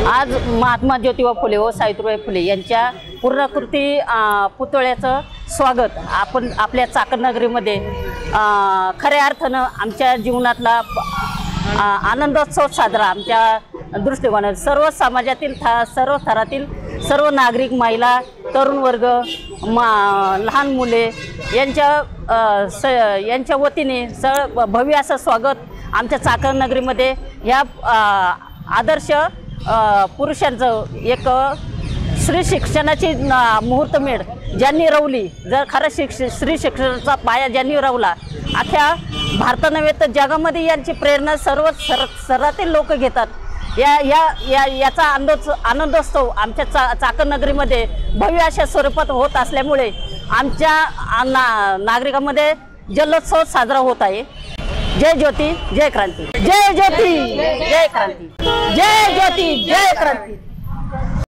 आज महात्मा ज्योतिबा फुले व सावित्रीबाई फुले यांच्या पूर्णाकृती पुतळ्याचं स्वागत आपण आपल्या चाकण नगरीमध्ये खऱ्या अर्थानं आमच्या जीवनातला आनंदोत्सव साजरा आमच्या दृष्टिकोनात सर्व समाजातील सर्व थरातील सर्व नागरिक, महिला, तरुण वर्ग, लहान मुले यांच्या वतीने भव्य असं स्वागत आमच्या चाकण नगरीमध्ये या आदर्श पुरुषांचं एक स्त्री शिक्षणाची मुहूर्तमेढ ज्यांनी रवली, जर खरं स्त्री शिक्षणाचा पाया ज्यांनी रवला, अख्ख्या भारतात नव्हे तर जगामध्ये यांची प्रेरणा सर्व स्तरातील लोक घेतात। याचा आनंदोत्सव आमच्या चाकण नगरीमध्ये भव्य अशा स्वरूपात होत असल्यामुळे आमच्या नागरिकांमध्ये जल्लोत्सव साजरा होत आहे। जय ज्योती जय क्रांती, जय ज्योती जय क्रांती, जय ज्योती जय क्रांती।